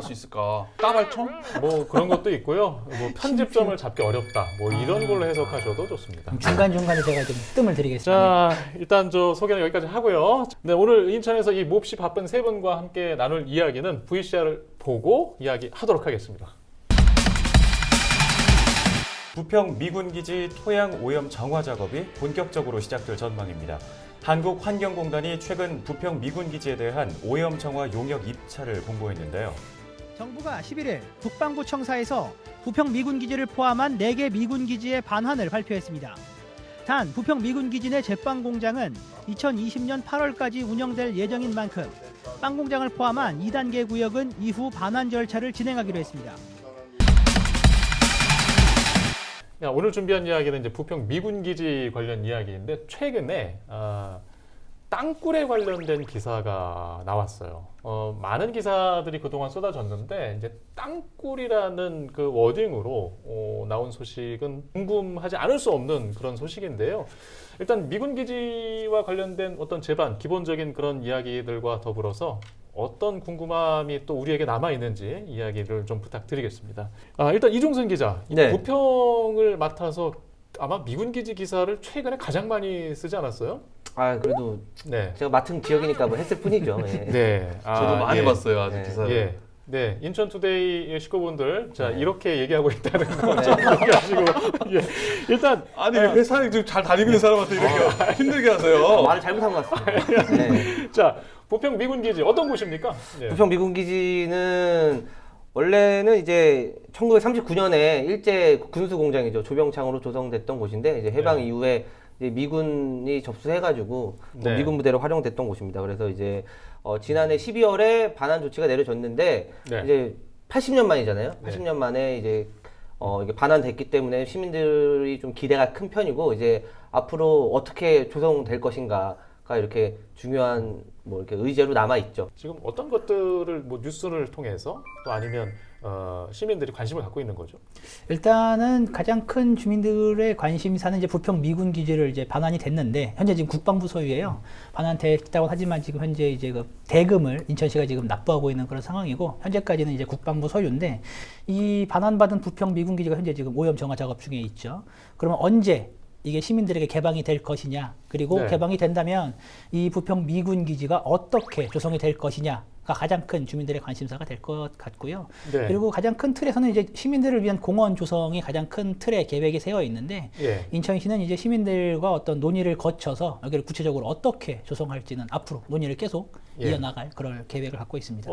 할 수 있을까? 따발총? 뭐 그런 것도 있고요. 뭐 편집점을 잡기 어렵다. 뭐 이런 걸로 해석하셔도 좋습니다. 중간 중간에 제가 좀 뜸을 들이겠습니다. 자, 일단 저 소개는 여기까지 하고요. 네, 오늘 인천에서 이 몹시 바쁜 세 분과 함께 나눌 이야기는 VCR을 보고 이야기하도록 하겠습니다. 부평 미군기지 토양 오염 정화 작업이 본격적으로 시작될 전망입니다. 한국환경공단이 최근 부평 미군기지에 대한 오염 정화 용역 입찰을 공고했는데요. 정부가 11일 국방부 청사에서 부평 미군기지를 포함한 4개 미군기지의 반환을 발표했습니다. 단 부평 미군기지 내 제빵 공장은 2020년 8월까지 운영될 예정인 만큼 빵 공장을 포함한 2단계 구역은 이후 반환 절차를 진행하기로 했습니다. 야, 오늘 준비한 이야기는 이제 부평 미군기지 관련 이야기인데 최근에 땅굴에 관련된 기사가 나왔어요. 많은 기사들이 그동안 쏟아졌는데 이제 땅굴이라는 그 워딩으로 나온 소식은 궁금하지 않을 수 없는 그런 소식인데요. 일단 미군기지와 관련된 어떤 제반, 기본적인 그런 이야기들과 더불어서 어떤 궁금함이 또 우리에게 남아있는지 이야기를 좀 부탁드리겠습니다. 일단 이종선 기자, 이 네. 부평을 맡아서 아마 미군기지 기사를 최근에 가장 많이 쓰지 않았어요? 그래도 네. 제가 맡은 지역이니까 뭐 했을 뿐이죠. 예. 네. 저도 많이 예. 봤어요, 아직 네. 기사를. 예. 네. 인천투데이 식구분들, 자, 네. 이렇게 얘기하고 있다는 거 좀 기억하시고. 예. 일단, 아니 회사에 좀 잘 다니고 있는 사람한테 이렇게 힘들게 하세요. 말을 잘못한 것 같습니다. 네. 자, 부평 미군기지 어떤 곳입니까? 예. 부평 미군기지는 원래는 이제 1939년에 일제 군수 공장이죠. 조병창으로 조성됐던 곳인데 이제 해방 네. 이후에 이제 미군이 접수해가지고 네. 미군 부대로 활용됐던 곳입니다. 그래서 이제 지난해 12월에 반환 조치가 내려졌는데 네. 이제 80년 만이잖아요. 네. 80년 만에 이제 이게 반환됐기 때문에 시민들이 좀 기대가 큰 편이고 이제 앞으로 어떻게 조성될 것인가가 이렇게 중요한 뭐 이렇게 의제로 남아 있죠. 지금 어떤 것들을 뭐 뉴스를 통해서 또 아니면 시민들이 관심을 갖고 있는 거죠? 일단은 가장 큰 주민들의 관심사는 이제 부평 미군 기지를 이제 반환이 됐는데 현재 지금 국방부 소유예요. 반환됐다고 하지만 지금 현재 이제 그 대금을 인천시가 지금 납부하고 있는 그런 상황이고 현재까지는 이제 국방부 소유인데 이 반환받은 부평 미군 기지가 현재 지금 오염 정화 작업 중에 있죠. 그러면 언제 이게 시민들에게 개방이 될 것이냐, 그리고 네. 개방이 된다면 이 부평 미군 기지가 어떻게 조성이 될 것이냐가 가장 큰 주민들의 관심사가 될 것 같고요. 네. 그리고 가장 큰 틀에서는 이제 시민들을 위한 공원 조성이 가장 큰 틀의 계획이 세워 있는데 예. 인천시는 이제 시민들과 어떤 논의를 거쳐서 여기를 구체적으로 어떻게 조성할지는 앞으로 논의를 계속 예. 이어나갈 그럴 계획을 갖고 있습니다.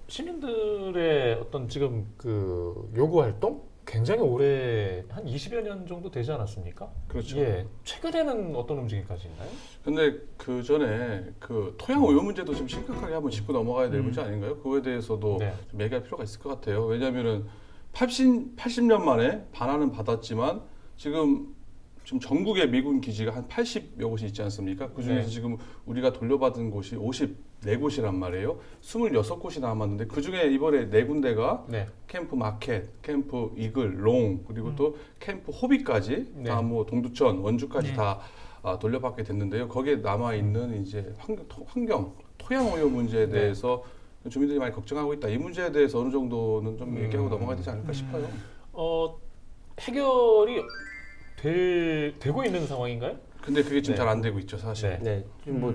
시민들의 어떤 지금 그 요구 활동 굉장히 오래 한 20여 년 정도 되지 않았습니까? 그렇죠. 예. 최근에는 어떤 움직임까지 있나요? 근데 그 전에 그 토양 오염 문제도 좀 심각하게 한번 짚고 넘어가야 될 문제 아닌가요? 그거에 대해서도 네. 좀 얘기할 필요가 있을 것 같아요. 왜냐하면은 80년 만에 반환은 받았지만 지금 전국에 미군 기지가 한 80여 곳이 있지 않습니까? 그 중에서 네. 지금 우리가 돌려받은 곳이 54곳이란 말이에요. 26곳이 남았는데 그 중에 이번에 4군데가 네. 캠프 마켓, 캠프 이글, 롱 그리고 또 캠프 호비까지 네. 다 뭐 동두천, 원주까지 네. 다 돌려받게 됐는데요. 거기에 남아 있는 이제 환경, 토양 오염 문제에 대해서 주민들이 많이 걱정하고 있다. 이 문제에 대해서 어느 정도는 좀 얘기하고 넘어가야 되지 않을까 싶어요. 해결이 되고 있는 상황인가요? 근데 그게 지금 네. 잘 안 되고 있죠, 사실. 네. 네, 지금 뭐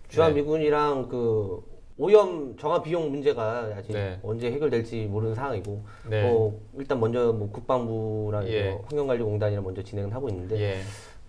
주한 네. 미군이랑 그 오염 정화 비용 문제가 아직 네. 언제 해결될지 모르는 상황이고, 네. 일단 먼저 뭐 국방부랑 예. 환경관리공단이랑 먼저 진행을 하고 있는데, 예.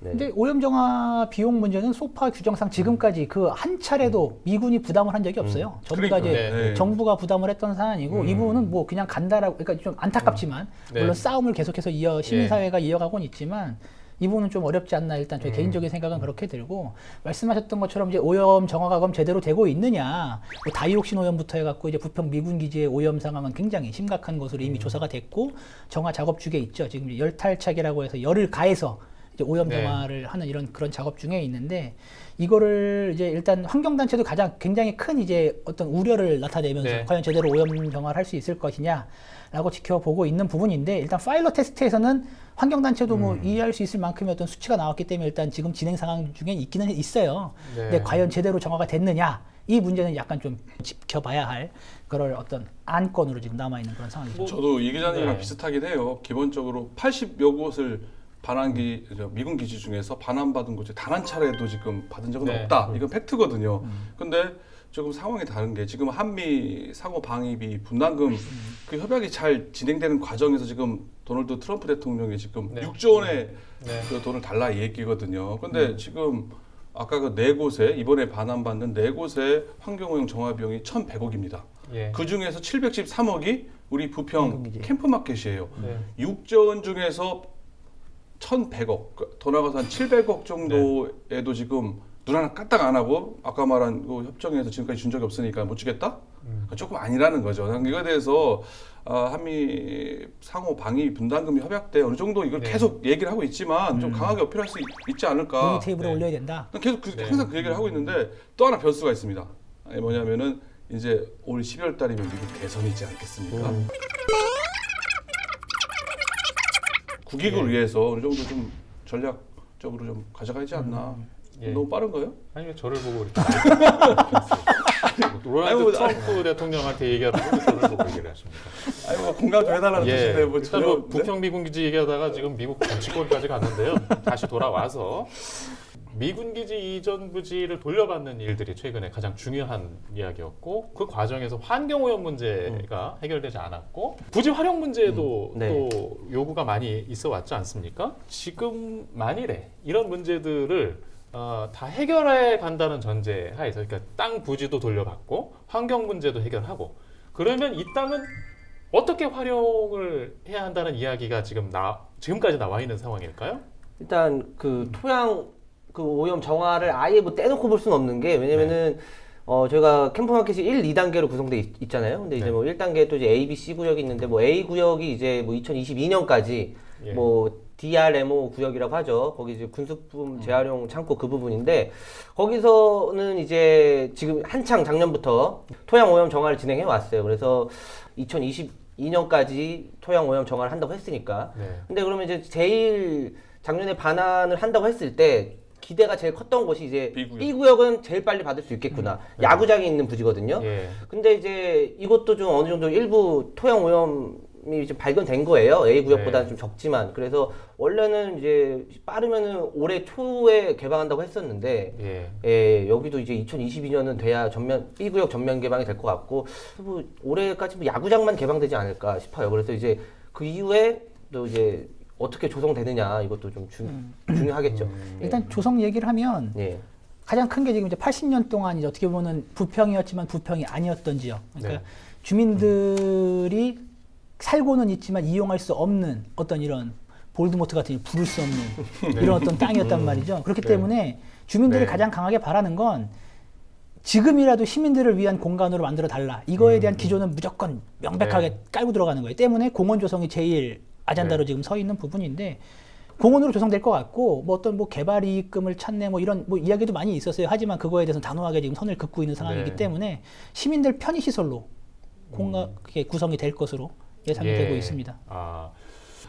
네. 근데 오염 정화 비용 문제는 소파 규정상 지금까지 그 한 차례도 미군이 부담을 한 적이 없어요. 전부 다 이제 그러니까요. 네. 정부가 부담을 했던 사안이고 이 부분은 뭐 그냥 간다라고, 그러니까 좀 안타깝지만 네. 물론 싸움을 계속해서 시민사회가 이어가고는 있지만 이 부분은 좀 어렵지 않나, 일단 저희 개인적인 생각은 그렇게 들고, 말씀하셨던 것처럼 이제 오염 정화가 그럼 제대로 되고 있느냐, 뭐 다이옥신 오염부터 해갖고 이제 부평 미군 기지의 오염 상황은 굉장히 심각한 것으로 이미 조사가 됐고 정화 작업 중에 있죠. 지금 이제 열탈착이라고 해서 열을 가해서 이제 오염 네. 정화를 하는 그런 작업 중에 있는데, 이거를 이제 일단 환경단체도 굉장히 큰 이제 어떤 우려를 나타내면서 네. 과연 제대로 오염 정화를 할 수 있을 것이냐라고 지켜보고 있는 부분인데, 일단 파일럿 테스트에서는 환경단체도 뭐 이해할 수 있을 만큼의 어떤 수치가 나왔기 때문에 일단 지금 진행 상황 중에 있기는 있어요. 네. 근데 과연 제대로 정화가 됐느냐, 이 문제는 약간 좀 지켜봐야 할 그럴 어떤 안건으로 지금 남아있는 그런 상황이죠. 저도 이 기자님이랑 네. 비슷하긴 해요. 기본적으로 80여 곳을 미군 기지 중에서 반환받은 곳이 단 한 차례도 지금 받은 적은 네. 없다. 이건 팩트거든요. 근데 조금 상황이 다른 게 지금 한미 상호 방위비 분담금 그 협약이 잘 진행되는 과정에서 지금 도널드 트럼프 대통령이 지금 네. 6조 원의 네. 그 돈을 달라 이 얘기거든요. 근데 지금 아까 그 4곳에 이번에 반환받는 4곳의 환경오염 정화 비용이 1,100억입니다. 예. 그 중에서 713억이 우리 부평 캠프마켓이에요. 네. 6조 원 중에서 1,100억, 더 나가서 한 700억 정도에도 지금 눈 하나 까딱 안 하고 아까 말한 그 협정에서 지금까지 준 적이 없으니까 못 주겠다? 조금 아니라는 거죠. 이거에 대해서 한미 상호 방위 분담금 협약 때 어느 정도 이걸 네. 계속 얘기를 하고 있지만 좀 강하게 어필할 수 있지 않을까. 논의 테이블에 네. 올려야 된다. 계속 네. 항상 그 얘기를 하고 있는데 또 하나 변수가 있습니다. 뭐냐면은 이제 올 12월 달이면 미국 대선이지 않겠습니까? 국익을 예. 위해서 어느 정도 좀 전략적으로 좀 가져가야지 않나. 예. 너무 빠른가요? 아니 왜 저를 보고 이렇게 로널드 아니, 뭐, 트럼프 대통령한테 얘기하다가 왜 저를 보고 얘기를 하십니까? 아니 뭐 공감 좀 해달라는 뜻인데 뭐 일단 뭐 부평 미군 기지 얘기하다가 지금 미국 정치권까지 갔는데요. 다시 돌아와서 미군 기지 이전 부지를 돌려받는 일들이 최근에 가장 중요한 이야기였고, 그 과정에서 환경 오염 문제가 해결되지 않았고 부지 활용 문제도 네. 또 요구가 많이 있어 왔지 않습니까? 지금 만일에 이런 문제들을 다 해결해 간다는 전제 하에서, 그러니까 땅 부지도 돌려받고 환경 문제도 해결하고, 그러면 이 땅은 어떻게 활용을 해야 한다는 이야기가 지금까지 나와 있는 상황일까요? 일단 그 토양 그 오염 정화를 아예 뭐 떼놓고 볼 수는 없는 게, 왜냐면은 저희가 캠프마켓이 1, 2단계로 구성돼 있잖아요. 근데 이제 네. 뭐 1단계 또 이제 A, B, C 구역이 있는데, 뭐 A 구역이 이제 뭐 2022년까지 예. 뭐 DRMO 구역이라고 하죠. 거기 이제 군수품 재활용 창고 그 부분인데, 거기서는 이제 지금 한창 작년부터 토양 오염 정화를 진행해 왔어요. 그래서 2022년까지 토양 오염 정화를 한다고 했으니까. 네. 근데 그러면 이제 제일 작년에 반환을 한다고 했을 때 기대가 제일 컸던 곳이 이제 B구역. B구역은 제일 빨리 받을 수 있겠구나. 야구장이 있는 부지거든요. 예. 근데 이제 이것도 좀 어느 정도 일부 토양 오염 좀 발견된 거예요. A 구역보다는 네. 좀 적지만. 그래서 원래는 이제 빠르면은 올해 초에 개방한다고 했었는데 예. 예, 여기도 이제 2022년은 돼야 B 구역 전면 개방이 될 것 같고 뭐 올해까지 뭐 야구장만 개방되지 않을까 싶어요. 그래서 이제 그 이후에 또 이제 어떻게 조성되느냐 이것도 좀 중요하겠죠. 일단 조성 얘기를 하면 예. 가장 큰 게 지금 이제 80년 동안 이제 어떻게 보면 부평이었지만 부평이 아니었던 지역. 그러니까 네. 주민들이 살고는 있지만 이용할 수 없는 어떤 이런 볼드모트 같은 부를 수 없는 이런 어떤 땅이었단 말이죠. 그렇기 네. 때문에 주민들이 네. 가장 강하게 바라는 건 지금이라도 시민들을 위한 공간으로 만들어 달라. 이거에 대한 기조는 무조건 명백하게 네. 깔고 들어가는 거예요. 때문에 공원 조성이 제일 아젠다로 네. 지금 서 있는 부분인데 공원으로 조성될 것 같고 뭐 어떤 뭐 개발 이익금을 찾네 뭐 이런 뭐 이야기도 많이 있었어요. 하지만 그거에 대해서는 단호하게 지금 선을 긋고 있는 상황이기 네. 때문에 시민들 편의 시설로 그게 구성이 될 것으로 예상이 예. 되고 있습니다. 아,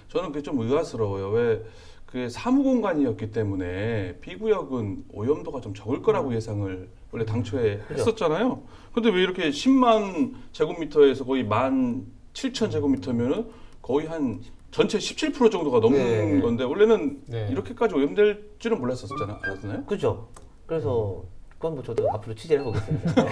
저는 그게 좀 의아스러워요. 왜 그게 사무공간이었기 때문에 B구역은 오염도가 좀 적을 거라고 예상을 원래 당초에 했었잖아요. 근데 왜 이렇게 10만 제곱미터에서 거의 17,000제곱미터면은 거의 한 전체 17% 정도가 넘는 네. 건데 원래는 네. 이렇게까지 오염될 줄은 몰랐었잖아요. 알았나요? 그죠? 그래서 그건 뭐 저도 앞으로 취재를 해보겠습니다.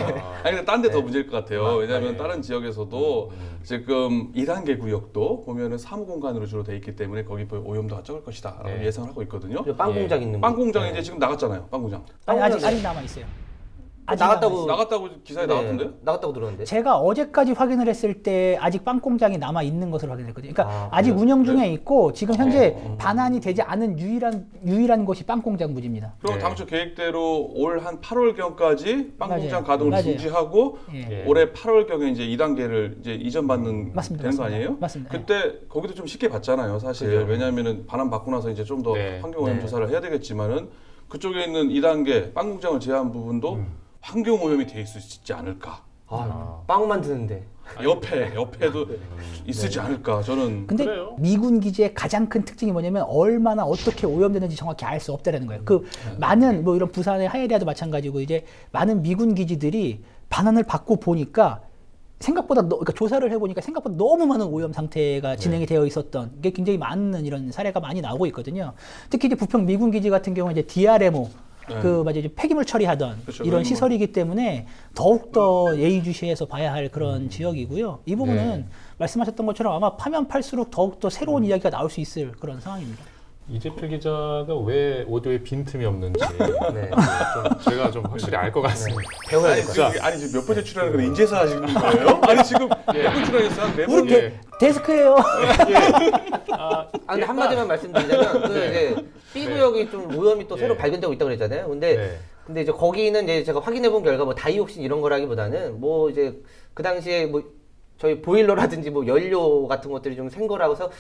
아니 근데 딴 데 더 네. 문제일 것 같아요. 왜냐하면 다른 지역에서도 지금 2단계 구역도 보면은 사무공간으로 주로 돼 있기 때문에 거기 오염도가 적을 것이다라고 네. 예상을 하고 있거든요. 그리고 빵 공장 있는 빵 곳. 공장이 이제 지금 나갔잖아요. 빵 공장. 아니, 아직 빵공장에- 남아 있어요. 나갔다고 나갔다고 기사에 네, 나왔던데요? 나갔다고 들었는데. 제가 어제까지 확인을 했을 때 아직 빵 공장이 남아 있는 것으로 확인했거든요. 그러니까 아, 직 그래요? 운영 중에 있고 지금 현재 반환이 되지 않은 유일한 곳이 빵 공장 부지입니다. 그럼 네. 당초 계획대로 올 한 8월경까지 빵 맞아요. 공장 가동을 맞아요. 중지하고 예. 예. 올해 8월경에 이제 2단계를 이제 이전받는 맞습니다. 되는 거 맞습니다. 아니에요? 맞습니다. 그때 거기도 좀 쉽게 봤잖아요, 사실. 그죠. 왜냐하면은 반환 받고 나서 이제 좀 더 네. 환경오염 네. 조사를 해야 되겠지만은 그쪽에 있는 2단계 빵 공장을 제외한 부분도 환경오염이 돼 있을 수 있지 않을까. 빵 만드는데. 옆에도 있을지 않을까. 저는 근데 그래요? 미군 기지의 가장 큰 특징이 뭐냐면 얼마나 어떻게 오염되는지 정확히 알 수 없다라는 거예요. 그 많은 뭐 이런 부산의 하이리아도 마찬가지고 이제 많은 미군 기지들이 반환을 받고 보니까 생각보다 그러니까 조사를 해보니까 생각보다 너무 많은 오염 상태가 진행이 되어 있었던 게 굉장히 많은 이런 사례가 많이 나오고 있거든요. 특히 이제 부평 미군 기지 같은 경우는 이제 DRMO 맞아 이제 폐기물 처리하던 그렇죠. 이런 그런 시설이기 때문에 더욱 더 예의주시해서 봐야 할 그런 지역이고요. 이 부분은 네. 말씀하셨던 것처럼 아마 파면 팔수록 더욱 더 새로운 이야기가 나올 수 있을 그런 상황입니다. 이재필 기자가 왜 오디오에 빈틈이 없는지 네. 좀 제가 좀 확실히 알 것 같습니다. 배워야 될 것 같아요. 아니 지금 몇 번째 출연하는 건데 인제서 하시는 거예요? 아니 지금 몇 번 출연했어요? 한 4번? 우리 데스크예요. 아, 근데 한마디만 말씀드리자면 그 이제 B 구역이 좀 오염이 또 새로 예. 발견되고 있다고 그랬잖아요. 근데 네. 근데 이제 거기는 이제 제가 확인해 본 결과 뭐 다이옥신 이런 거라기보다는 뭐 이제 그 당시에 뭐 저희 보일러라든지 뭐 연료 같은 것들이 좀 생 거라서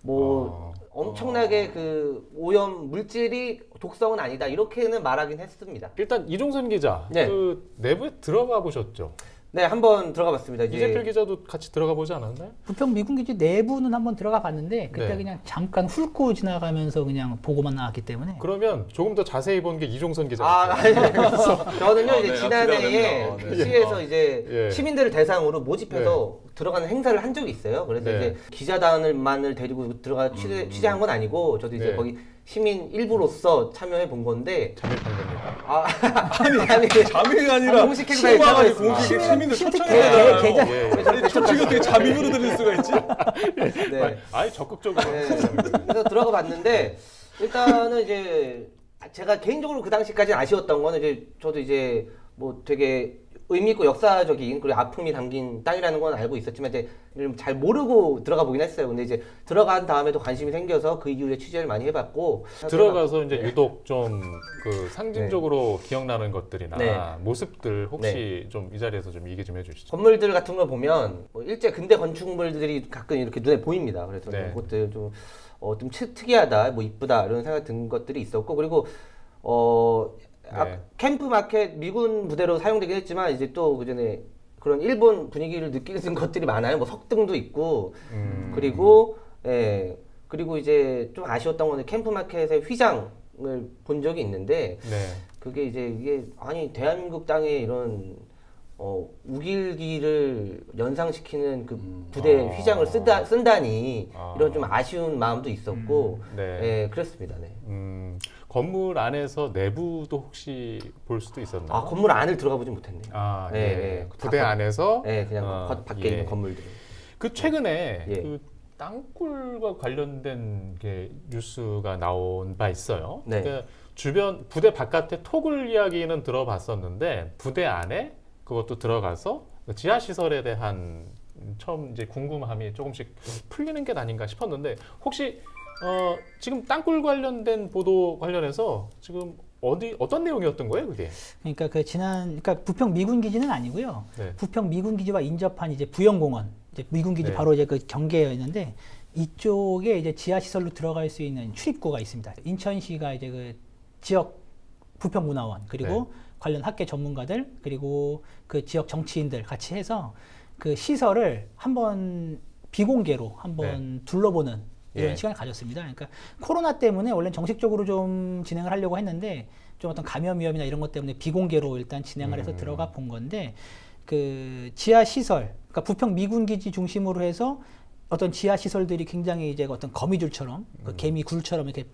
뭐 엄청나게 그 오염 물질이 독성은 아니다 이렇게는 말하긴 했습니다. 일단 이종선 기자, 네. 그 내부에 들어가 보셨죠? 네, 한번 들어가 봤습니다. 이재필 기자도 같이 들어가 보지 않았나요? 부평 미군 기지 내부는 한번 들어가 봤는데 그때 네. 그냥 잠깐 훑고 지나가면서 그냥 보고만 나왔기 때문에 그러면 조금 더 자세히 본 게 이종선 기자. 아니, 저는요 이제 네, 지난해에 기대가 됩니다. 그 시에서 이제 예. 시민들을 대상으로 모집해서 들어가는 행사를 한 적이 있어요. 그래서 네. 이제 기자단을만을 데리고 들어가 취재한 건 아니고 저도 이제 네. 거기 시민 일부로서 참여해 본 건데 잠입한 겁니다. 아니 잠이 아니라 공식 행사에 신고하고 참여했습니다. 공식에 시민들 시민들 초청해야 계좌- 예, 예. 아니 초청이 어떻게 잠입으로 들을 수가 있지? 네. 아예 적극적으로. 네. 그래서 들어가 봤는데 일단은 이제 제가 개인적으로 그 당시까지는 아쉬웠던 거는 이제 저도 이제 뭐 되게 의미 있고 역사적인 그리고 아픔이 담긴 땅이라는 건 알고 있었지만 이제 잘 모르고 들어가 보긴 했어요. 근데 이제 들어간 다음에도 관심이 생겨서 그 이후에 취재를 많이 해봤고 들어가서 이제 유독 좀 그 상징적으로 기억나는 것들이나 네. 모습들 혹시 좀 이 자리에서 좀 얘기 좀 해주시죠. 건물들 같은 걸 보면 뭐 일제 근대 건축물들이 가끔 이렇게 눈에 보입니다. 그래서 네. 그것들 좀 특이하다, 뭐 이쁘다 이런 생각 든 것들이 있었고 그리고 네. 캠프 마켓 미군 부대로 사용되긴 했지만 이제 또 그전에 그런 일본 분위기를 느끼는 것들이 많아요. 뭐 석등도 있고 그리고 그리고 이제 좀 아쉬웠던 거는 캠프 마켓의 휘장을 본 적이 있는데 네. 그게 이제 이게 아니 대한민국 땅에 이런 우길기를 연상시키는 그 부대 휘장을 쓴다니 이런 좀 아쉬운 마음도 있었고 네. 예, 그렇습니다. 네. 건물 안에서 내부도 혹시 볼 수도 있었나요? 아 건물 안을 들어가 보진 못했네요. 아, 예, 예. 예. 부대 다 안에서 예, 그냥 밖에 예. 있는 건물들. 그 최근에 예. 그 땅굴과 관련된 게 뉴스가 나온 바 있어요. 네. 그러니까 주변 부대 바깥에 토굴 이야기는 들어봤었는데 부대 안에 그것도 들어가서 지하 시설에 대한 처음 이제 궁금함이 조금씩 풀리는 게 아닌가 싶었는데 혹시 지금 땅굴 관련된 보도 관련해서 지금 어떤 내용이었던 거예요, 그게? 그러니까 그러니까 부평 미군 기지는 아니고요. 네. 부평 미군 기지와 인접한 이제 부영공원, 이제 미군 기지 네. 바로 이제 그 경계였는데 이쪽에 이제 지하 시설로 들어갈 수 있는 출입구가 있습니다. 인천시가 이제 그 지역 부평문화원 그리고 네. 관련 학계 전문가들 그리고 그 지역 정치인들 같이 해서 그 시설을 한번 비공개로 한번 둘러보는 이런 예. 시간을 가졌습니다. 그러니까 코로나 때문에 원래 정식적으로 좀 진행을 하려고 했는데 좀 어떤 감염 위험이나 이런 것 때문에 비공개로 일단 진행을 해서 들어가 본 건데 그 지하 시설, 그러니까 부평 미군 기지 중심으로 해서 어떤 지하 시설들이 굉장히 이제 어떤 거미줄처럼 그 개미 굴처럼 이렇게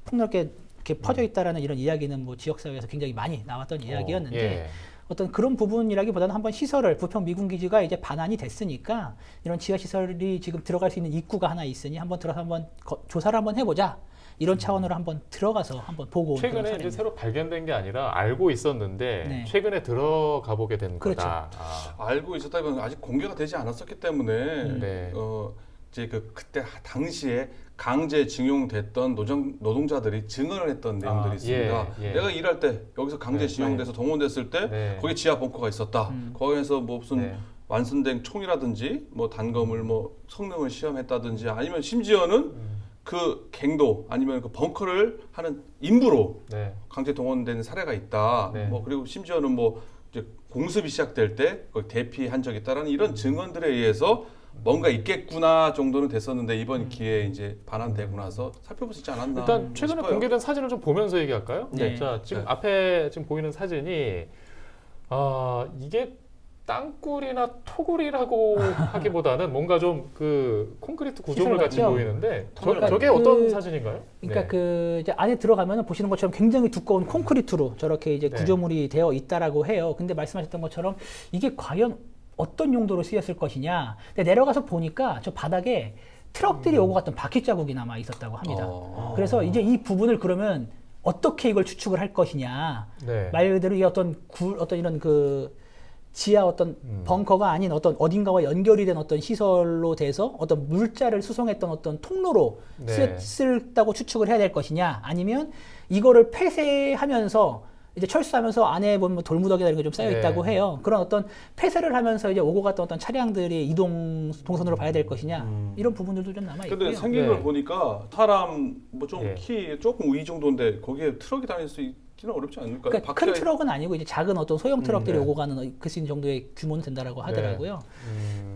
폭넓게 이렇게 퍼져 있다라는 이런 이야기는 뭐 지역 사회에서 굉장히 많이 나왔던 이야기였는데 예. 어떤 그런 부분이라기보다는 한번 시설을 부평 미군 기지가 이제 반환이 됐으니까 이런 지하 시설이 지금 들어갈 수 있는 입구가 하나 있으니 한번 들어서 한번 조사를 한번 해보자 이런 차원으로 한번 들어가서 한번 보고 온 그런 최근에 이제 사례입니다. 새로 발견된 게 아니라 알고 있었는데 네. 최근에 들어가 보게 된 그렇죠. 거다. 아. 알고 있었다면 아직 공개가 되지 않았었기 때문에 네. 이제 그때 당시에 강제 징용됐던 노동자들이 증언을 했던 내용들이 있습니다. 예. 내가 일할 때 여기서 강제 네, 징용돼서 동원됐을 때 네. 거기 지하 벙커가 있었다. 거기에서 뭐 무슨 네. 완순된 총이라든지 뭐 단검을 뭐 성능을 시험했다든지 아니면 심지어는 그 갱도 아니면 그 벙커를 하는 인부로 네. 강제 동원된 사례가 있다. 네. 뭐 그리고 심지어는 뭐 이제 공습이 시작될 때 거기 대피한 적이 있다라는 이런 증언들에 의해서 뭔가 있겠구나 정도는 됐었는데 이번 기회에 이제 반환되고 나서 살펴볼 수 있지 않았나. 일단 최근에 싶어요. 공개된 사진을 좀 보면서 얘기할까요? 네. 자, 지금 네. 앞에 지금 보이는 사진이 이게 땅굴이나 토굴이라고 하기보다는 뭔가 좀 그 콘크리트 구조물 같이 같죠? 보이는데 그러니까 저게 그- 어떤 사진인가요? 그러니까 네. 그 이제 안에 들어가면 보시는 것처럼 굉장히 두꺼운 콘크리트로 저렇게 이제 네. 구조물이 되어 있다라고 해요. 근데 말씀하셨던 것처럼 이게 과연 어떤 용도로 쓰였을 것이냐. 근데 내려가서 보니까 저 바닥에 트럭들이 오고 갔던 바퀴 자국이 남아 있었다고 합니다. 그래서 이제 이 부분을 그러면 어떻게 이걸 추측을 할 것이냐. 네. 말 그대로 이 어떤 이런 그 지하 어떤 벙커가 아닌 어떤 어딘가와 연결이 된 어떤 시설로 돼서 어떤 물자를 수송했던 어떤 통로로 네. 쓰였다고 추측을 해야 될 것이냐 아니면 이거를 폐쇄하면서 이제 철수하면서 안에 보면 뭐 돌무더기나 이런 게 좀 쌓여 있다고 네. 해요. 그런 어떤 폐쇄를 하면서 이제 오고 갔던 어떤 차량들이 이동 동선으로 봐야 될 것이냐 이런 부분들도 좀 남아 있고요. 근데 생긴 네. 걸 보니까 사람 뭐 좀 예. 키 조금 위 정도인데 거기에 트럭이 다닐 수 있기는 어렵지 않을까요? 그러니까 큰 트럭은 아니고 이제 작은 어떤 소형 트럭들이 네. 오고 가는 그 정도의 규모는 된다라고 하더라고요.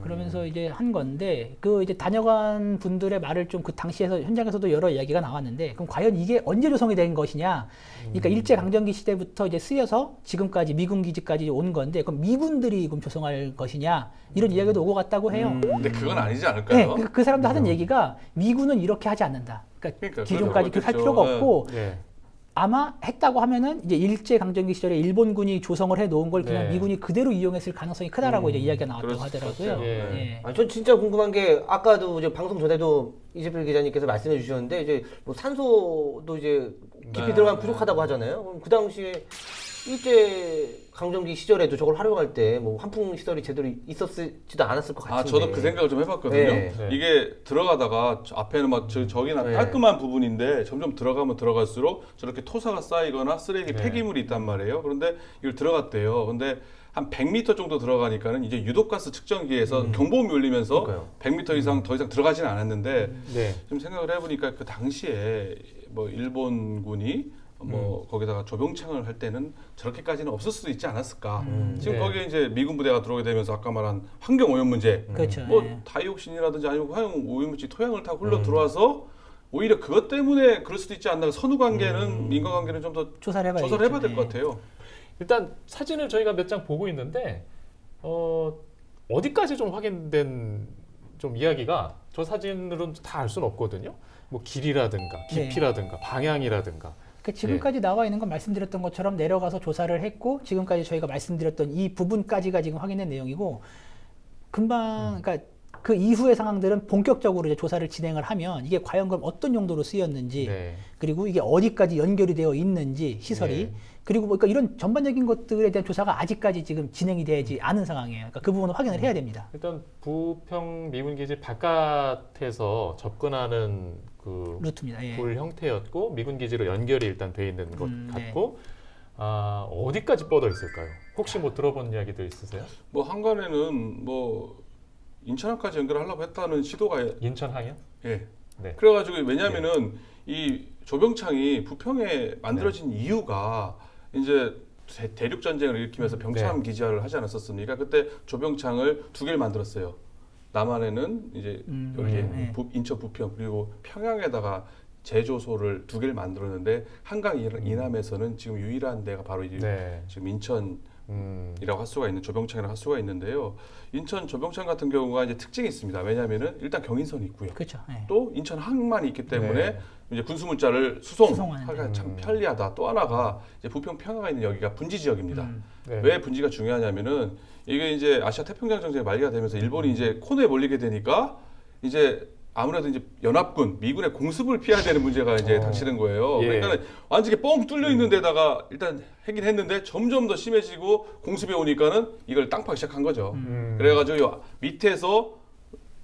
그러면서 이제 한 건데 그 이제 다녀간 분들의 말을 좀 그 당시에서 현장에서도 여러 이야기가 나왔는데 그럼 과연 이게 언제 조성이 된 것이냐? 그러니까 일제 강점기 시대부터 이제 쓰여서 지금까지 미군 기지까지 온 건데 그럼 미군들이 그럼 조성할 것이냐? 이런 이야기도 오고 갔다고 해요. 근데 그건 아니지 네, 않을까요? 그 사람도 하는 얘기가 미군은 이렇게 하지 않는다. 그러니까 기존까지 그렇겠죠. 할 필요가 네. 없고 네. 아마 했다고 하면은 이제 일제 강점기 시절에 일본군이 조성을 해 놓은 걸 그냥 네. 미군이 그대로 이용했을 가능성이 크다라고 이제 이야기가 나왔다고 그럴 수 하더라고요. 있겠죠. 예. 예. 아, 전 진짜 궁금한 게 아까도 이제 방송 전에도 이재필 기자님께서 말씀해 주셨는데 이제 뭐 산소도 이제 깊이 네. 들어가면 부족하다고 하잖아요. 그럼 그 당시에 일제 강점기 시절에도 저걸 활용할 때 뭐 환풍 시설이 제대로 있었지도 않았을 것 같은데. 아, 저도 그 생각을 좀 해봤거든요. 네. 네. 이게 들어가다가 앞에는 막 저기나 네. 깔끔한 부분인데 점점 들어가면 들어갈수록 저렇게 토사가 쌓이거나 쓰레기 네. 폐기물이 있단 말이에요. 그런데 이걸 들어갔대요. 근데 한 100m 정도 들어가니까는 이제 유독가스 측정기에서 경보음이 울리면서 그러니까요. 100m 이상 더 이상 들어가지는 않았는데 네. 좀 생각을 해보니까 그 당시에 뭐 일본군이 뭐 거기다가 조병창을 할 때는 저렇게까지는 없을 수도 있지 않았을까. 지금 네. 거기에 이제 미군 부대가 들어오게 되면서 아까 말한 환경 오염 문제, 그렇죠. 뭐 예. 다이옥신이라든지 아니면 화형 오염물질 토양을 타고 흘러 들어와서 오히려 그것 때문에 그럴 수도 있지 않나. 선후 관계는 인과관계는 좀 더 조사를 해봐야 조사를 해봐야 될 되겠죠. 것 같아요. 일단 사진을 저희가 몇 장 보고 있는데 어디까지 좀 확인된 좀 이야기가 저 사진으로는 다 알 수는 없거든요. 뭐 길이라든가 깊이라든가 방향이라든가. 그 지금까지 나와 있는 건 말씀드렸던 것처럼 내려가서 조사를 했고 지금까지 저희가 말씀드렸던 이 부분까지가 지금 확인된 내용이고 금방 그러니까 그 이후의 상황들은 본격적으로 이제 조사를 진행을 하면 이게 과연 그럼 어떤 용도로 쓰였는지 네. 그리고 이게 어디까지 연결이 되어 있는지 시설이 네. 그리고 뭐 그러니까 이런 전반적인 것들에 대한 조사가 아직까지 지금 진행이 되지 않은 상황이에요. 그러니까 그 부분을 확인을 해야 됩니다. 일단 부평 미군 기지 바깥에서 접근하는 그 루트입니다. 예. 돌 형태였고 미군 기지로 연결이 일단 돼 있는 것 네. 같고 어디까지 뻗어 있을까요? 혹시 뭐 들어본 이야기들 있으세요? 뭐 한간에는 뭐 인천항까지 연결하려고 했다는 시도가 인천 항이요? 예. 네. 그래가지고 왜냐하면은 이 조병창이 부평에 만들어진 이유가 이제 대륙 전쟁을 일으키면서 병참 기지화를 하지 않았었습니까? 그때 조병창을 2개를 만들었어요. 남한에는 이제 여기에 인천 부평 그리고 평양에다가 제조소를 2개를 만들었는데 한강 이남에서는 지금 유일한 데가 바로 지금 인천이라고 할 수가 있는 조병창이라고 할 수가 있는데요. 인천 조병창 같은 경우가 이제 특징이 있습니다. 왜냐하면은 일단 경인선이 있고요. 그렇죠. 예. 또 인천 항만이 있기 때문에 이제 군수물자를 수송하기가 수송하는데. 참 편리하다. 또 하나가 이제 부평 평화가 있는 여기가 분지 지역입니다. 네. 왜 분지가 중요하냐면은 이게 이제 아시아 태평양 전쟁이 말기가 되면서 일본이 이제 코너에 몰리게 되니까 이제 아무래도 이제 연합군 미군의 공습을 피해야 되는 문제가 이제 닥치는 거예요. 예. 그러니까 완전히 뻥 뚫려 있는 데다가 일단 하긴 했는데 점점 더 심해지고 공습이 오니까는 이걸 땅 파기 시작한 거죠. 그래가지고 밑에서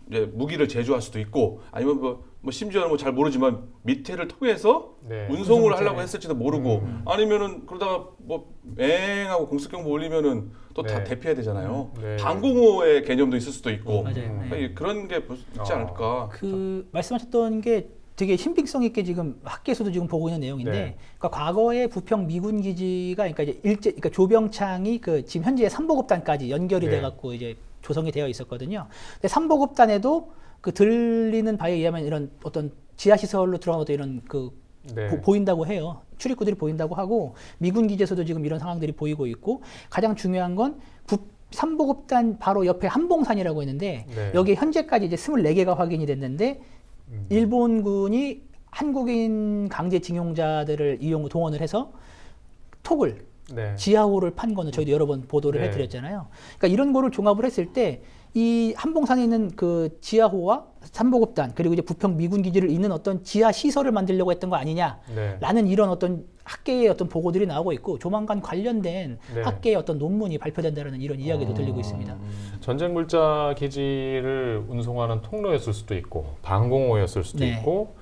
이제 무기를 제조할 수도 있고 아니면 뭐 심지어는 뭐 잘 모르지만 밑에를 통해서 운송을 하려고 했을지도 모르고 아니면은 그러다가 뭐 맹하고 공습 경보 올리면은 또 다 대피해야 되잖아요. 방공호의 개념도 있을 수도 있고 맞아요. 네. 그런 게 있지 않을까. 그 말씀하셨던 게 되게 신빙성 있게 지금 학계에서도 지금 보고 있는 내용인데, 네. 그러니까 과거에 부평 미군 기지가 그러니까 이제 그러니까 조병창이 그 지금 현재 삼보급단까지 연결이 네. 돼갖고 이제 조성이 되어 있었거든요. 근데 삼보급단에도 그 들리는 바에 의하면 이런 어떤 지하 시설로 들어간 어떤 이런 그 보인다고 해요. 출입구들이 보인다고 하고 미군 기지에서도 지금 이런 상황들이 보이고 있고 가장 중요한 건 삼보급단 바로 옆에 한봉산이라고 있는데 여기 현재까지 이제 24개가 확인이 됐는데 일본군이 한국인 강제징용자들을 동원을 해서 톡을 지하호를 판 거는 저희도 여러 번 보도를 해드렸잖아요. 그러니까 이런 거를 종합을 했을 때 이 한봉산에 있는 그 지하호와 삼보급단 그리고 이제 부평 미군 기지를 잇는 어떤 지하 시설을 만들려고 했던 거 아니냐라는 이런 어떤 학계의 어떤 보고들이 나오고 있고 조만간 관련된 학계의 어떤 논문이 발표된다라는 이런 이야기도 들리고 있습니다. 전쟁 물자 기지를 운송하는 통로였을 수도 있고 방공호였을 수도 있고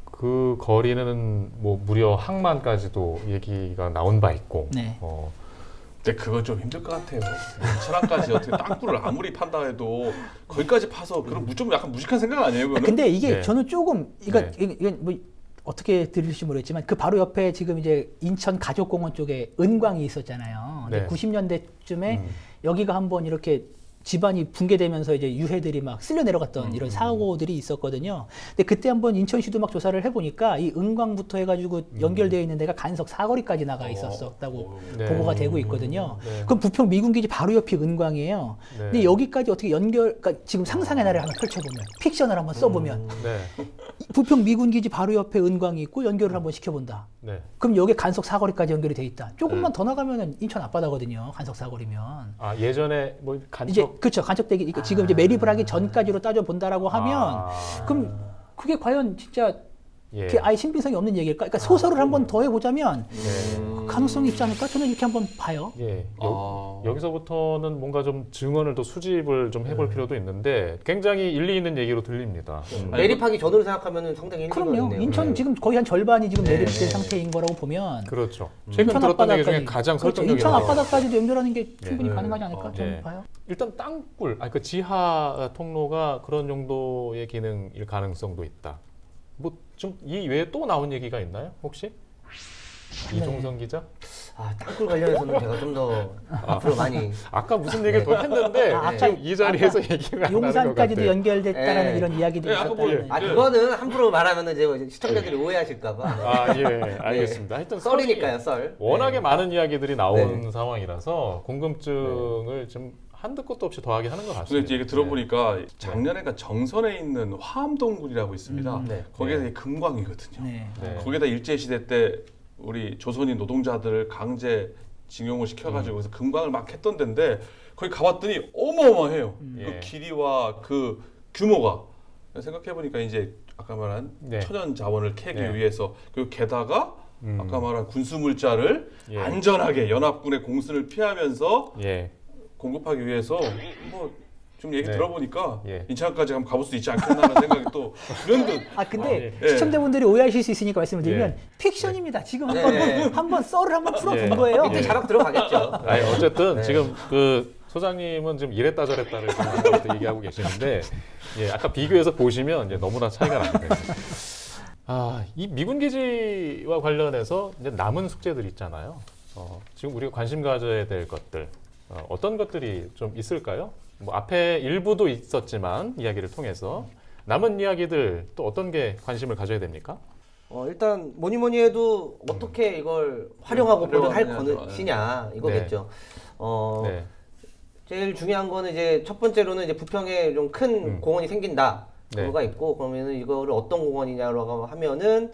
그 거리는 뭐 무려 항만까지도 얘기가 나온 바 있고. 근데 그거 좀 힘들 것 같아요. 천안까지 어떻게 땅굴을 아무리 판다 해도 거기까지 파서 그럼 좀 약간 무식한 생각 아니에요? 그거는? 근데 이게 저는 조금 이건 뭐 어떻게 들으실지 모르겠지만 그 바로 옆에 지금 이제 인천 가족공원 쪽에 은광이 있었잖아요. 근데 90년대쯤에 여기가 한번 이렇게 집안이 붕괴되면서 이제 유해들이 막 쓸려 내려갔던 이런 사고들이 있었거든요. 근데 그때 한번 인천시도 막 조사를 해보니까 이 은광부터 해가지고 연결되어 있는 데가 간석 사거리까지 나가 있었다고 보고가 되고 있거든요. 그럼 부평 미군기지 바로 옆이 은광이에요. 근데 여기까지 어떻게 그러니까 지금 상상의 나래를 한번 펼쳐보면 픽션을 한번 써보면 부평 미군기지 바로 옆에 은광이 있고 연결을 한번 시켜본다. 그럼 여기 간석 사거리까지 연결이 돼 있다. 조금만 더 나가면은 인천 앞바다거든요. 간석 사거리면. 예전에 뭐 간척 이제 그렇죠. 간척되기 지금 이제 매립을 하기 전까지로 따져 본다라고 하면 그럼 그게 과연 진짜 그게 아예 신빙성이 없는 얘기일까? 그러니까 소설을 한번 더 해보자면 가능성이 있지 않을까? 저는 이렇게 한번 봐요. 여기서부터는 뭔가 좀 증언을 더 수집을 좀 해볼 필요도 있는데 굉장히 일리 있는 얘기로 들립니다. 매립하기 전으로 생각하면 상당히 그럼요. 인천 지금 거의 한 절반이 지금 매립된 상태인 거라고 보면 그렇죠. 최근 들었던 얘기 중에 가장 설득력이 인천 앞바다까지도 연결하는 게 충분히 가능하지 않을까? 저는 봐요. 일단 땅굴, 그 지하 통로가 그런 정도의 기능일 가능성도 있다. 뭐 좀 이 외에 또 나온 얘기가 있나요? 혹시? 이종성 기자? 땅굴 관련해서는 제가 좀 더 앞으로 많이 아까 무슨 얘기를 더 했는데 지금 이 자리에서 얘기가 안 나는 것 같아요. 용산까지도 연결됐다라는 이런 이야기도 있었다는. 그거는 함부로 말하면 이제 시청자들이 오해하실까봐. 알겠습니다. 하여튼 썰이니까요, 썰. 워낙에 많은 이야기들이 나온 상황이라서 궁금증을 좀 한도 끝도 없이 더하게 하는 것 근데 같습니다. 이제 얘기 들어보니까 작년에가 정선에 있는 화암동굴이라고 있습니다. 네. 거기에 네. 금광이거든요. 네. 네. 거기다 일제시대 때 우리 조선인 노동자들을 강제 징용을 시켜가지고 그래서 금광을 막 했던 데인데 거기 가봤더니 어마어마해요. 예. 그 길이와 그 규모가 생각해보니까 이제 아까 말한 네. 천연 자원을 캐기 네. 위해서 그리고 게다가 음. 아까 말한 군수물자를 예. 안전하게 연합군의 공습을 피하면서 예. 공급하기 위해서 뭐 좀 얘기 네. 들어보니까 예. 인천까지 한번 가볼 수 있지 않겠나라는 생각이 또 그런듯 아 근데 예. 시청자분들이 오해하실 수 있으니까 말씀을 드리면 예. 픽션입니다. 지금 네. 한번 썰을 한번 풀어본 예. 거예요. 밑에 자막 들어가겠죠. 아니 어쨌든 네. 지금 그 소장님은 지금 이랬다 저랬다를 지금 아까부터 얘기하고 계시는데 예, 아까 비교해서 보시면 이제 너무나 차이가 납니다. 이 미군 기지와 관련해서 이제 남은 숙제들 있잖아요. 지금 우리가 관심 가져야 될 것들 어떤 것들이 좀 있을까요? 뭐 앞에 일부도 있었지만 이야기를 통해서 남은 이야기들 또 어떤 게 관심을 가져야 됩니까? 일단 뭐니 해도 어떻게 이걸 활용하고 보존할 활용하느냐, 것이냐 이거겠죠. 네. 제일 중요한 거는 이제 첫 번째로는 이제 부평에 좀 큰 공원이 생긴다. 네. 그거가 있고 그러면은 이거를 어떤 공원이냐라고 하면은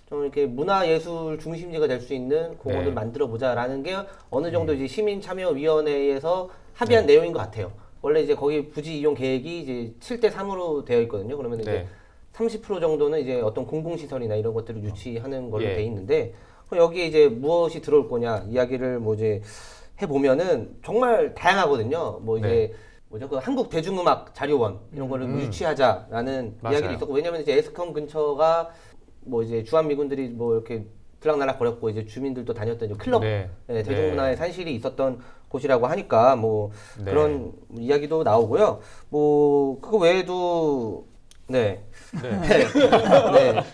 좀 이렇게 문화예술 중심지가 될 수 있는 공원을 네. 만들어 보자라는 게 어느 정도 이제 시민참여위원회에서 합의한 내용인 것 같아요. 원래 이제 거기 부지 이용 계획이 이제 7대 3으로 되어 있거든요. 그러면 이제 네. 30% 정도는 이제 어떤 공공시설이나 이런 것들을 유치하는 걸로 예. 돼 있는데 그럼 여기에 이제 무엇이 들어올 거냐 이야기를 뭐 이제 해보면은 정말 다양하거든요. 뭐 이제 뭐죠? 그 한국 대중음악 자료원 이런 거를 뭐 유치하자라는 맞아요. 이야기도 있었고 왜냐면 이제 에스컴 근처가 뭐 이제 주한미군들이 뭐 이렇게 들락날락 거렸고 이제 주민들도 다녔던 이제 클럽 네. 네, 대중문화의 산실이 있었던 곳이라고 하니까 뭐 네. 그런 이야기도 나오고요. 뭐 그거 외에도 네. 네. 네.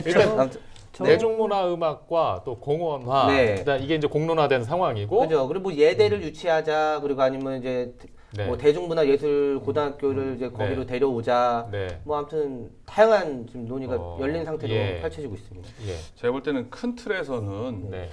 일단 아무튼 대중문화음악과 또 공원화 네. 일단 이게 이제 공론화된 상황이고 그죠. 그리고 뭐 예대를 유치하자 그리고 아니면 이제 네. 뭐 대중문화예술 고등학교를 이제 거기로 데려오자. 네. 뭐 아무튼 다양한 지금 논의가 열린 상태로 예. 펼쳐지고 있습니다. 예. 제가 볼 때는 큰 틀에서는 네.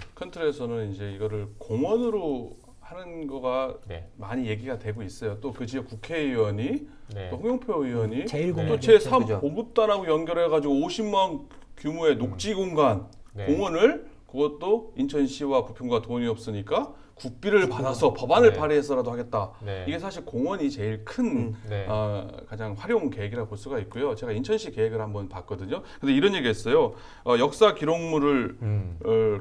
이제 이거를 공원으로 하는 거가 네. 많이 얘기가 되고 있어요. 또 그 지역 국회의원이 네. 또 홍영표 의원이 제일 네. 또 공헌이었죠. 제3 그죠. 보급단하고 연결해가지고 50만 규모의 녹지 공간 네. 공원을 그것도 인천시와 부평과 돈이 없으니까 국비를 받아서 법안을 네. 발의해서라도 하겠다. 네. 이게 사실 공원이 제일 큰 네. 가장 활용 계획이라고 볼 수가 있고요. 제가 인천시 계획을 한번 봤거든요. 근데 이런 얘기했어요. 역사 기록물을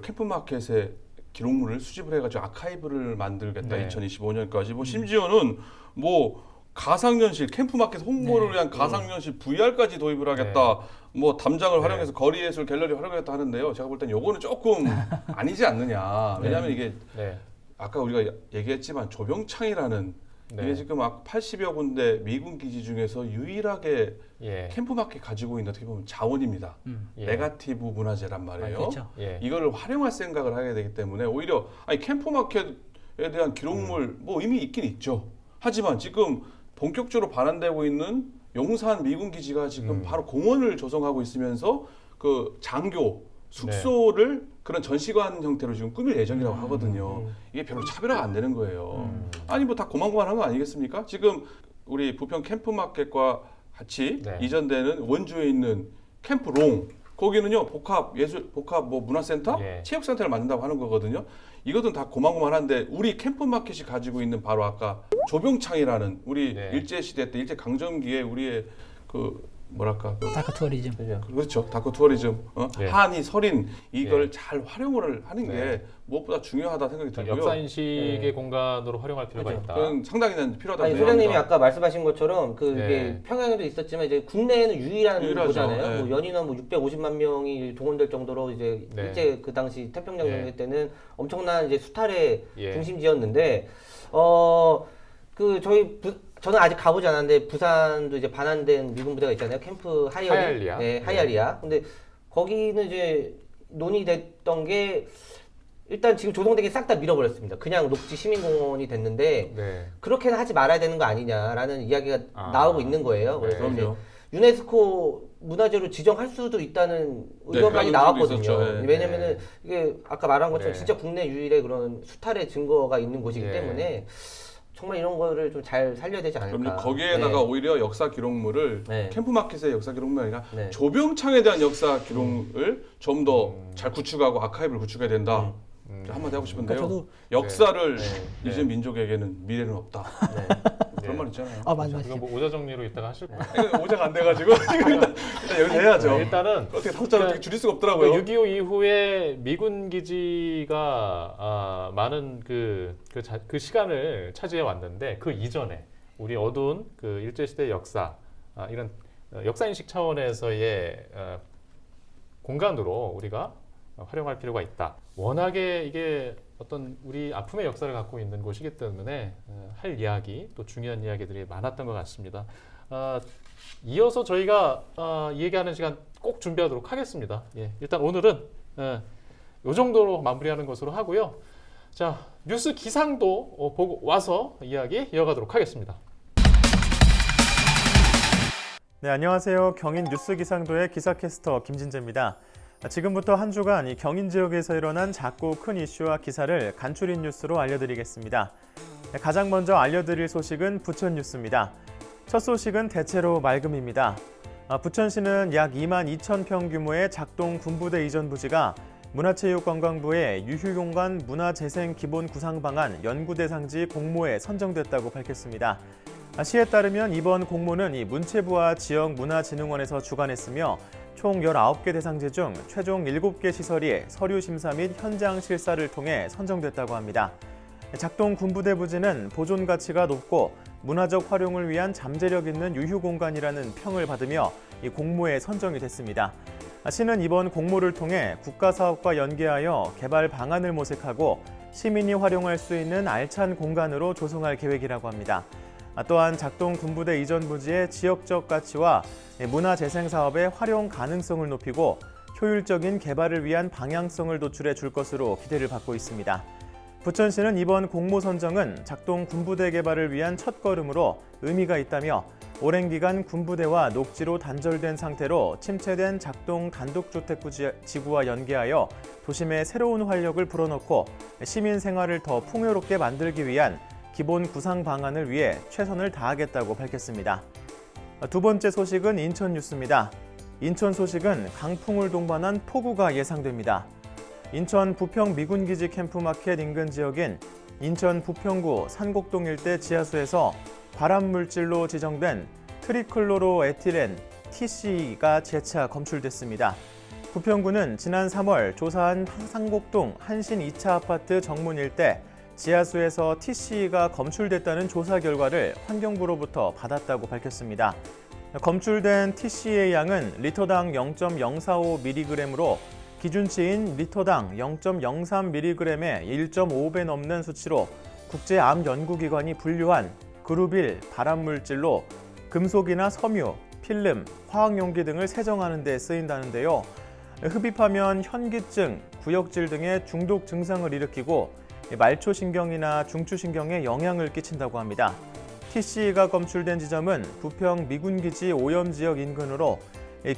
캠프마켓에 기록물을 수집을 해가지고 아카이브를 만들겠다. 네. 2025년까지. 뭐 심지어는 뭐 가상현실 캠프마켓 홍보를 네. 위한 가상현실 VR까지 도입을 하겠다. 뭐 담장을 네. 활용해서 거리예술 갤러리 활용하겠다 하는데요. 제가 볼 땐 요거는 조금 아니지 않느냐. 왜냐하면 이게 네. 아까 우리가 얘기했지만 조병창이라는 네. 이게 지금 80여 군데 미군 기지 중에서 유일하게 예. 캠프마켓 가지고 있는 어떻게 보면 자원입니다. 예. 네가티브 문화재란 말이에요. 그렇죠. 예. 이거를 활용할 생각을 하게 되기 때문에 오히려 캠프마켓에 대한 기록물 뭐 의미 있긴 있죠. 하지만 지금 본격적으로 반환되고 있는 용산 미군 기지가 지금 바로 공원을 조성하고 있으면서 그 장교 숙소를 그런 전시관 형태로 지금 꾸밀 예정이라고 하거든요. 이게 별로 차별화가 안 되는 거예요. 아니 뭐 다 고만고만한 거 아니겠습니까? 지금 우리 부평 캠프마켓과 같이 네. 이전되는 원주에 있는 캠프롱 거기는요 복합 뭐 문화센터, 예. 체육센터를 만든다고 하는 거거든요. 이것은 다 고만고만한데 우리 캠프마켓이 가지고 있는 바로 아까 조병창이라는 우리 네. 일제 시대 때 일제 강점기에 우리의 그 뭐랄까 다크 투어리즘. 그렇죠. 다크 투어리즘, 예. 한이 설인 이걸 예. 잘 활용을 하는 게 네. 무엇보다 중요하다 생각이 들고요. 역사 인식의 네. 공간으로 활용할 필요가 그죠. 있다. 그건 상당히 필요하다고 아니 생각합니다. 소장님이 아까 말씀하신 것처럼 그 네. 이게 평양에도 있었지만 이제 국내에는 유일한 유일하죠. 거잖아요. 네. 뭐 연인원 뭐 650만 명이 동원될 정도로 이제 네. 일제 그 당시 태평양 네. 전쟁 때는 엄청난 이제 수탈의 예. 중심지였는데 그 저는 아직 가보지 않았는데 부산도 이제 반환된 미군 부대가 있잖아요. 캠프 하이알리아. 네, 하이알리아. 근데 거기는 이제 논의됐던 게 일단 지금 조성되게 싹 다 밀어버렸습니다. 그냥 녹지 시민공원이 됐는데 네. 그렇게는 하지 말아야 되는 거 아니냐라는 이야기가 아. 나오고 있는 거예요. 그래서 네. 이제 그럼요. 유네스코 문화재로 지정할 수도 있다는 네, 의견까지 그런 나왔거든요. 의견도 있었죠. 네. 왜냐면은 이게 아까 말한 것처럼 네. 진짜 국내 유일의 그런 수탈의 증거가 있는 곳이기 네. 때문에 정말 이런 거를 좀 잘 살려야 되지 않을까. 그럼 거기에다가 오히려 역사 기록물을 네. 캠프마켓의 역사 기록물이 아니라 네. 조병창에 대한 역사 기록을 좀 더 잘 구축하고 아카이브를 구축해야 된다. 한마디 하고 싶은데요. 그러니까 저도 역사를 네. 잊은 민족에게는 미래는 없다. 네. 그런 말 있잖아요. 맞아요. 이거 뭐 오자 정리로 이따가 하실 거예요. 오자가 안 돼가지고 일단 여기서 해야죠. 일단은 어떻게 숫자를 어떻게 줄일 수가 없더라고요. 6.25 이후에 미군 기지가 많은 그 시간을 차지해 왔는데 그 이전에 우리 어두운 그 일제시대 역사 이런 역사인식 차원에서의 공간으로 우리가 활용할 필요가 있다. 워낙에 이게 어떤 우리 아픔의 역사를 갖고 있는 곳이기 때문에 할 이야기 또 중요한 이야기들이 많았던 것 같습니다. 이어서 저희가 이 얘기하는 시간 꼭 준비하도록 하겠습니다. 예, 일단 오늘은 이 정도로 마무리하는 것으로 하고요. 자, 뉴스 기상도 보고 와서 이야기 이어가도록 하겠습니다. 네, 안녕하세요. 경인 뉴스 기상도의 기사캐스터 김진재입니다. 지금부터 한 주간 이 경인 지역에서 일어난 작고 큰 이슈와 기사를 간추린 뉴스로 알려드리겠습니다. 가장 먼저 알려드릴 소식은 부천 뉴스입니다. 첫 소식은 대체로 맑음입니다. 부천시는 약 22,000평 규모의 작동 군부대 이전 부지가 문화체육관광부의 유휴공간 문화재생 기본 구상방안 연구대상지 공모에 선정됐다고 밝혔습니다. 시에 따르면 이번 공모는 이 문체부와 지역문화진흥원에서 주관했으며 총 19개 대상지 중 최종 7개 시설이 서류 심사 및 현장 실사를 통해 선정됐다고 합니다. 작동 군부대 부지는 보존 가치가 높고 문화적 활용을 위한 잠재력 있는 유휴 공간이라는 평을 받으며 이 공모에 선정이 됐습니다. 시는 이번 공모를 통해 국가사업과 연계하여 개발 방안을 모색하고 시민이 활용할 수 있는 알찬 공간으로 조성할 계획이라고 합니다. 또한 작동 군부대 이전 부지의 지역적 가치와 문화재생 사업의 활용 가능성을 높이고 효율적인 개발을 위한 방향성을 도출해 줄 것으로 기대를 받고 있습니다. 부천시는 이번 공모 선정은 작동 군부대 개발을 위한 첫걸음으로 의미가 있다며 오랜 기간 군부대와 녹지로 단절된 상태로 침체된 작동 단독주택 지구와 연계하여 도심에 새로운 활력을 불어넣고 시민 생활을 더 풍요롭게 만들기 위한 기본 구상 방안을 위해 최선을 다하겠다고 밝혔습니다. 두 번째 소식은 인천 뉴스입니다. 인천 소식은 강풍을 동반한 폭우가 예상됩니다. 인천 부평 미군기지 캠프마켓 인근 지역인 인천 부평구 산곡동 일대 지하수에서 발암물질로 지정된 트리클로로에틸렌 TC가 재차 검출됐습니다. 부평구는 지난 3월 조사한 산곡동 한신 2차 아파트 정문 일대 지하수에서 TC가 검출됐다는 조사 결과를 환경부로부터 받았다고 밝혔습니다. 검출된 TC의 양은 리터당 0.045mg으로 기준치인 리터당 0.03mg의 1.5배 넘는 수치로 국제암연구기관이 분류한 그룹 1 발암물질로 금속이나 섬유, 필름, 화학용기 등을 세정하는 데 쓰인다는데요. 흡입하면 현기증, 구역질 등의 중독 증상을 일으키고 말초신경이나 중추신경에 영향을 끼친다고 합니다. TC가 검출된 지점은 부평 미군기지 오염지역 인근으로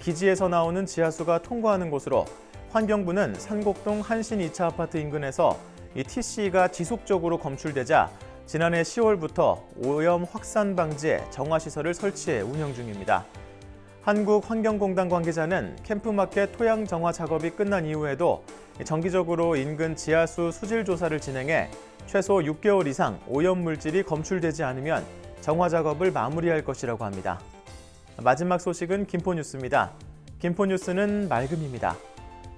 기지에서 나오는 지하수가 통과하는 곳으로 환경부는 산곡동 한신 2차 아파트 인근에서 이 TC가 지속적으로 검출되자 지난해 10월부터 오염 확산 방지에 정화시설을 설치해 운영 중입니다. 한국환경공단 관계자는 캠프마켓 토양 정화 작업이 끝난 이후에도 정기적으로 인근 지하수 수질 조사를 진행해 최소 6개월 이상 오염물질이 검출되지 않으면 정화 작업을 마무리할 것이라고 합니다. 마지막 소식은 김포뉴스입니다. 김포뉴스는 맑음입니다.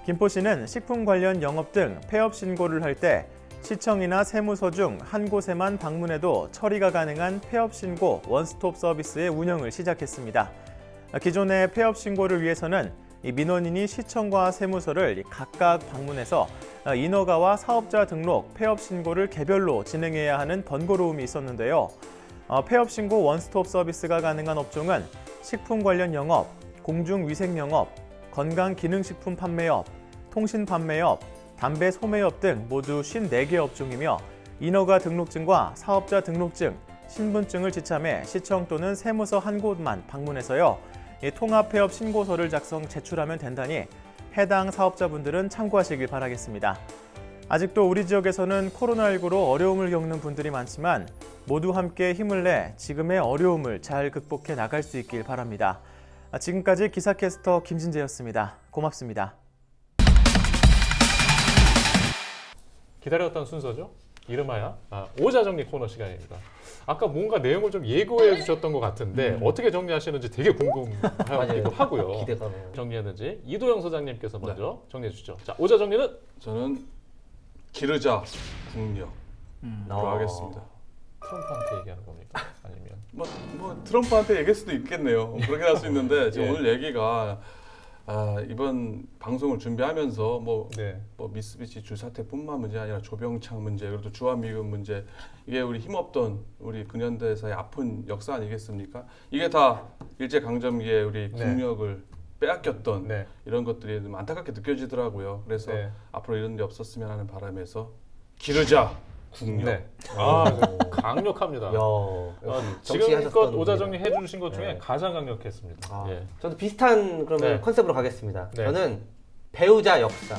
김포시는 식품 관련 영업 등 폐업 신고를 할 때 시청이나 세무서 중 한 곳에만 방문해도 처리가 가능한 폐업 신고 원스톱 서비스의 운영을 시작했습니다. 기존의 폐업 신고를 위해서는 민원인이 시청과 세무서를 각각 방문해서 인허가와 사업자 등록, 폐업 신고를 개별로 진행해야 하는 번거로움이 있었는데요. 폐업 신고 원스톱 서비스가 가능한 업종은 식품 관련 영업, 공중위생 영업, 건강기능식품 판매업, 통신 판매업, 담배 소매업 등 모두 54개 업종이며 인허가 등록증과 사업자 등록증, 신분증을 지참해 시청 또는 세무서 한 곳만 방문해서요. 통합 폐업 신고서를 제출하면 된다니 해당 사업자분들은 참고하시길 바라겠습니다. 아직도 우리 지역에서는 코로나19로 어려움을 겪는 분들이 많지만 모두 함께 힘을 내 지금의 어려움을 잘 극복해 나갈 수 있길 바랍니다. 지금까지 기사캐스터 김진재였습니다. 고맙습니다. 기다렸던 순서죠. 이름하여 오자 정리 코너 시간입니다. 아까 뭔가 내용을 좀 예고해 주셨던 것 같은데 어떻게 정리하시는지 되게 궁금하기도 하고요. 기대가. 정리했는지 이도영 소장님께서 먼저 정리해 주시죠. 자, 오자 정리는 저는 기르자 국력으로 하겠습니다. 트럼프한테 얘기하는 겁니까? 아니면 뭐 트럼프한테 얘기할 수도 있겠네요. 그렇게 할 수 있는데 지금 예. 오늘 얘기가 이번 방송을 준비하면서 뭐 미쓰비시 줄 사태뿐만 문제 아니라 조병창 문제, 그리고 또 주한미군 문제, 이게 우리 힘없던 우리 근현대사의 아픈 역사 아니겠습니까? 이게 다 일제 강점기에 우리 국력을 빼앗겼던 이런 것들이 좀 안타깝게 느껴지더라고요. 그래서 앞으로 이런 일 없었으면 하는 바람에서 기르자 국력. 강력합니다. 지금껏 정치하셨던 오자 정리 해주신 것 중에 가장 강력했습니다. 예. 저도 비슷한 그러면 컨셉으로 가겠습니다. 네. 저는 배우자 역사.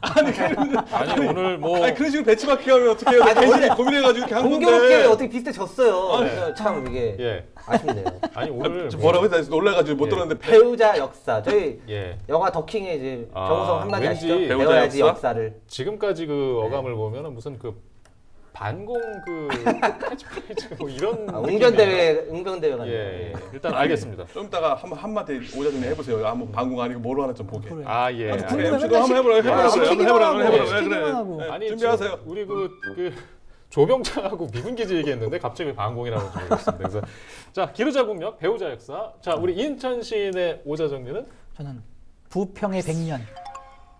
아니 오늘 뭐 아니 그런 식으로 배치마킹 하면 어떻게 해요? 괜히 고민해가지고 이렇게 한 공교롭게 건데. 어떻게 비슷해졌어요. 그래서 참 이게 예. 아쉽네요. 아니 오늘 뭐라고 해서 놀라가지고 못 들었는데 배우자 역사. 저희 예. 영화 더킹에 이제 정우성 한마디 왠지 아시죠? 배우자 배워야지 역사? 역사를. 지금까지 그 어감을 보면은 무슨 그 반공 그 캐치프레이즈 뭐 이런 웅변대회 같은. 예. 일단 알겠습니다. 좀 이따가 한마디 오자 정리 해보세요. 한번 방공 아니고 뭐로 하나 좀 보게. 그래. 예. 그래, 궁금해. MC도 한번 해보라. 시키기만 하고. 그래. 아니 준비하세요. 우리 그 조병창하고 미군기지 얘기했는데 갑자기 방공이라고 들었습니다. 그래서 자 기르자 국력, 배우자 역사. 자 우리 인천 시인의 오자 정리는 저는 부평의 100년.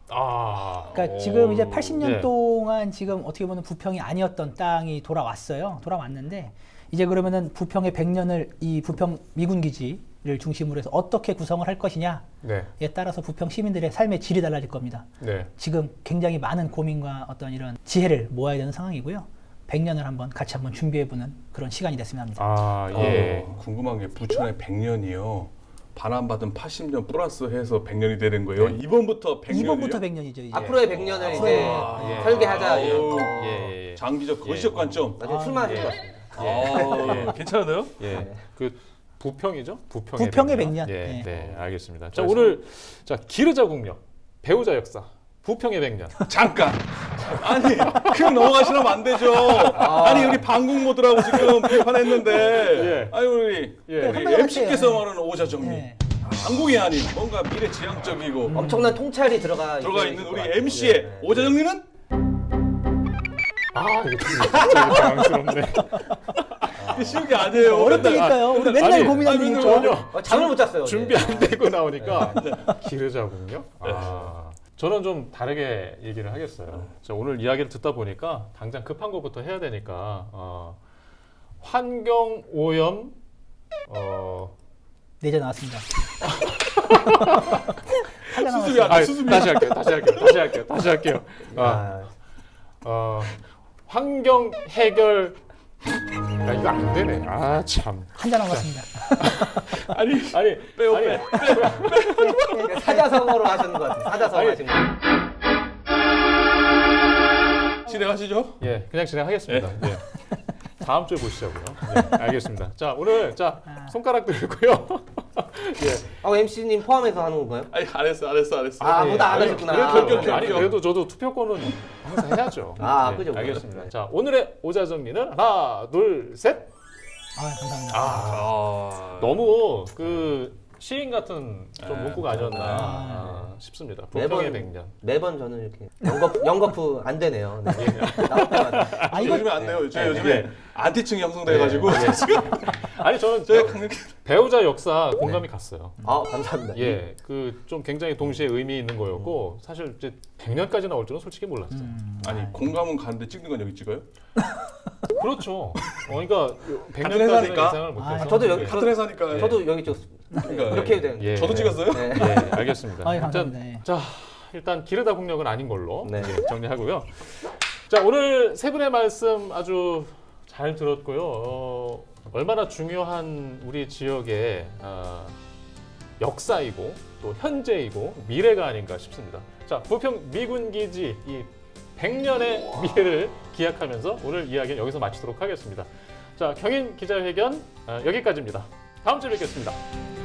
그러니까 오. 지금 이제 80년 예. 동안 지금 어떻게 보면 부평이 아니었던 땅이 돌아왔어요. 돌아왔는데 이제 그러면은 부평의 100년을 이 부평 미군 기지를 중심으로 해서 어떻게 구성을 할 것이냐에 따라서 부평 시민들의 삶의 질이 달라질 겁니다. 지금 굉장히 많은 고민과 어떤 이런 지혜를 모아야 되는 상황이고요. 100년을 한번 같이 한번 준비해보는 그런 시간이 됐으면 합니다. 궁금한 게 부천의 100년이요. 반환받은 80년 플러스 해서 100년이 되는 거예요. 이번부터 100년이요? 이번부터 100년이죠. 이제. 앞으로의 100년을 이제 설계하자. 장기적 거시적 관점. 나중에 출마하실 것 같습니다. 괜찮은데요? 그 부평이죠? 부평의 100년. 네, 알겠습니다. 자 오늘 기르자 국력, 배우자 역사, 부평의 100년. 잠깐. 아니 그냥 넘어가시면 안 되죠. 아니 우리 방공 모드라고 지금 비판했는데. 아니 우리 MC께서 말하는 오자 정리. 방공이 아닌 뭔가 미래지향적이고 엄청난 통찰이 들어가 있는 우리 MC의 오자 정리는 이거 진짜 당황스럽네. 이게 쉬운 게 아니에요. 어렵다니까요. 우리 맨날 고민하는 게 전혀 잠을 못 잤어요. 준비 안 되고 나오니까 기르자 국력. 저는 좀 다르게 얘기를 하겠어요. 자, 오늘 이야기를 듣다 보니까 당장 급한 것부터 해야 되니까 환경 오염 내자 나왔습니다. 수습이 안 돼. 수습이. 다시 할게요. 환경 해결. 이거 안 되네. 참. 한 잔 남았습니다. 아니 빼요. 사자성어로 하시는 것 같아요. 사자성어 하신 거. 진행하시죠. 예, 그냥 진행하겠습니다. 예. 다음 주에 보시자고요. 네, 알겠습니다. 자, 오늘 손가락 들고요. MC님 포함해서 하는 건가요? 아니 안 했어. 보다 안 하셨구나. 그래도 저도 투표권은 항상 해야죠. 그죠. 알겠습니다. 자, 오늘의 오자 정리는 하나, 둘, 셋. 감사합니다. 너무 시인 같은 좀 문구가 아니었나 싶습니다. 부평의 100년. 매번 저는 이렇게 연거푸 안 되네요. 나올 때마다. 요즘에 안 돼요. 요즘에 안티층이 형성돼가지고 아니 저는 배우자 역사 공감이 갔어요. 감사합니다. 예, 좀 굉장히 동시에 의미 있는 거였고 사실 이제 100년까지 나올 줄은 솔직히 몰랐어요. 아니 공감은 가는데 찍는 건 여기 찍어요? 그렇죠. 그러니까 같은 100년까지는 회사니까? 예상을 못해서. 저도 여기 같은 회사니까. 저도 여기 찍었습니다. 이렇게 해야 되는데. 저도 찍었어요? 예, 알겠습니다. 감사합니다. 자, 일단 기르다 국력은 아닌 걸로 네. 정리하고요. 자, 오늘 세 분의 말씀 아주 잘 들었고요. 얼마나 중요한 우리 지역의 역사이고 또 현재이고 미래가 아닌가 싶습니다. 자, 부평 미군기지 이 100년의 미래를 기약하면서 오늘 이야기는 여기서 마치도록 하겠습니다. 자, 경인 기자회견 여기까지입니다. 다음 주에 뵙겠습니다.